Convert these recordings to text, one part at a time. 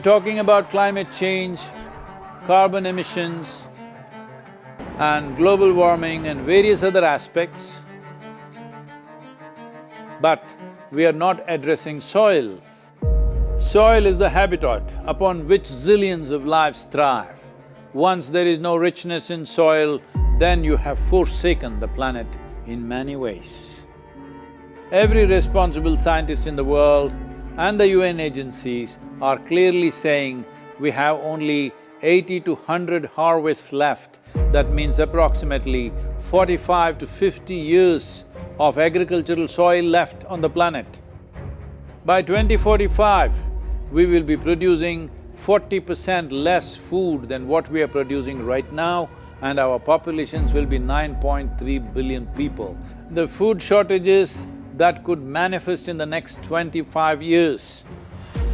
talking about climate change, carbon emissions and global warming and various other aspects, but we are not addressing soil. Soil is the habitat upon which zillions of lives thrive. Once there is no richness in soil, then you have forsaken the planet in many ways. Every responsible scientist in the world and the UN agencies are clearly saying we have only 80 to 100 harvests left. That means approximately 45 to 50 years of agricultural soil left on the planet. By 2045, we will be producing 40% less food than what we are producing right now, and our populations will be 9.3 billion people. The food shortages that could manifest in the next 25 years,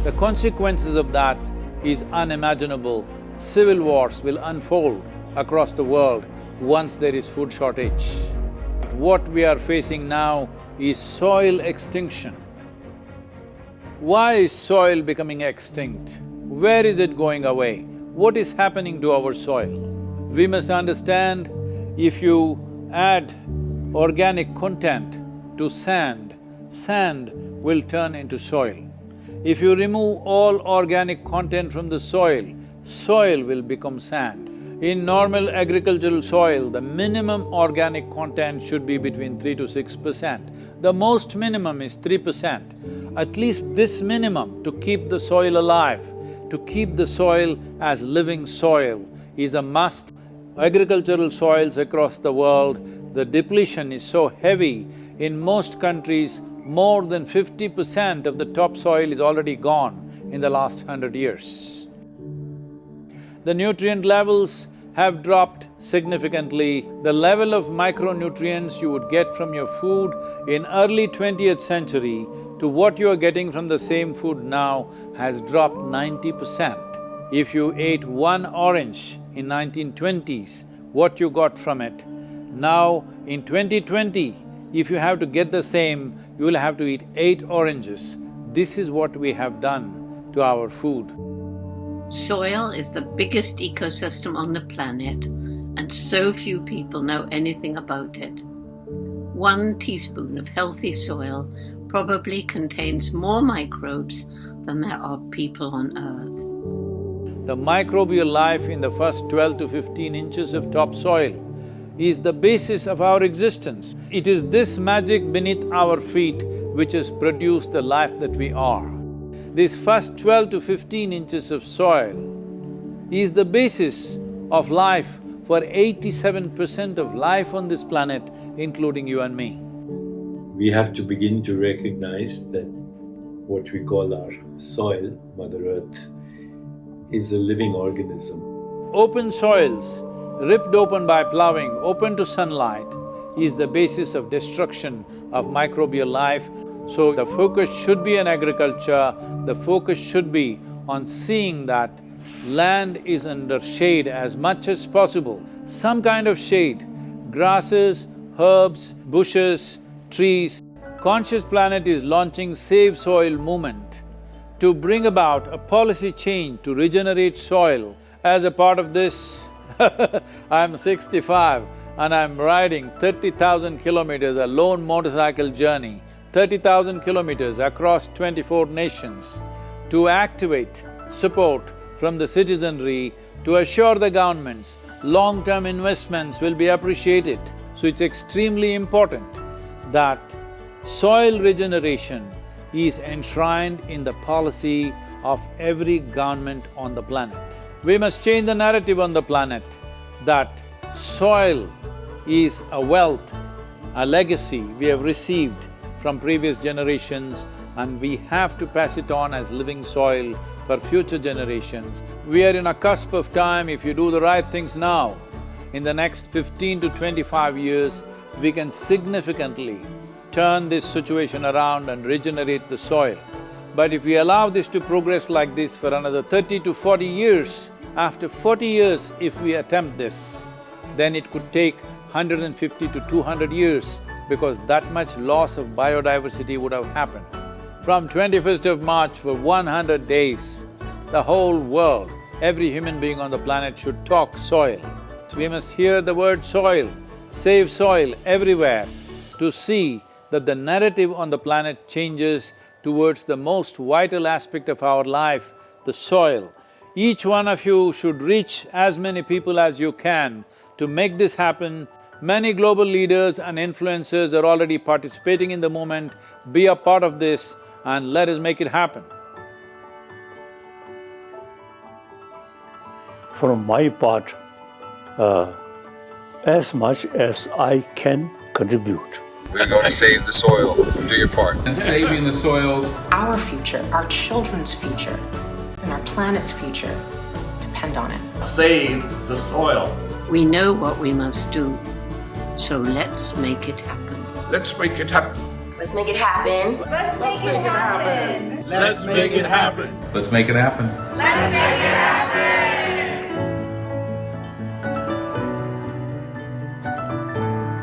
the consequences of that is unimaginable. Civil wars will unfold across the world once there is food shortage. What we are facing now is soil extinction. Why is soil becoming extinct? Where is it going away? What is happening to our soil? We must understand, if you add organic content to sand, sand will turn into soil. If you remove all organic content from the soil, soil will become sand. In normal agricultural soil, the minimum organic content should be between 3 to 6%. The most minimum is 3%. At least this minimum to keep the soil alive, to keep the soil as living soil is a must. Agricultural soils across the world, the depletion is so heavy, in most countries, more than 50% of the topsoil is already gone in the last 100 years. The nutrient levels have dropped significantly. The level of micronutrients you would get from your food in early 20th century to what you are getting from the same food now has dropped 90%. If you ate one orange in 1920s, what you got from it, now in 2020, if you have to get the same, you will have to eat 8 oranges. This is what we have done to our food. Soil is the biggest ecosystem on the planet, and so few people know anything about it. 1 teaspoon of healthy soil probably contains more microbes than there are people on Earth. The microbial life in the first 12 to 15 inches of topsoil is the basis of our existence. It is this magic beneath our feet which has produced the life that we are. This first 12 to 15 inches of soil is the basis of life for 87% of life on this planet, including you and me. We have to begin to recognize that what we call our soil, Mother Earth, is a living organism. Open soils, ripped open by ploughing, open to sunlight, is the basis of destruction of microbial life. So the focus should be on agriculture, the focus should be on seeing that land is under shade as much as possible, some kind of shade, grasses, herbs, bushes, trees. Conscious Planet is launching Save Soil movement to bring about a policy change to regenerate soil. As a part of this, I'm 65 and I'm riding 30,000 kilometers, a lone motorcycle journey, 30,000 kilometers across 24 nations to activate support from the citizenry to assure the governments long-term investments will be appreciated. So it's extremely important that soil regeneration is enshrined in the policy of every government on the planet. We must change the narrative on the planet that soil is a wealth, a legacy we have received from previous generations, and we have to pass it on as living soil for future generations. We are in a cusp of time. If you do the right things now, in the next 15 to 25 years, we can significantly turn this situation around and regenerate the soil. But if we allow this to progress like this for another 30 to 40 years, after 40 years if we attempt this, then it could take 150 to 200 years because that much loss of biodiversity would have happened. From 21st of March for 100 days, The whole world, every human being on the planet should talk soil. We must hear the word soil, save soil everywhere to see that the narrative on the planet changes towards the most vital aspect of our life, the soil. Each one of you should reach as many people as you can to make this happen. Many global leaders and influencers are already participating in the movement. Be a part of this and let us make it happen. From my part, as much as I can contribute. We're going to save the soil. Do your part. And saving the soils. Our future, our children's future, and our planet's future depend on it. Save the soil. We know what we must do, so let's make it happen. Let's make it happen. Let's make it happen. Let's make it happen. Let's make it happen. Let's make it happen.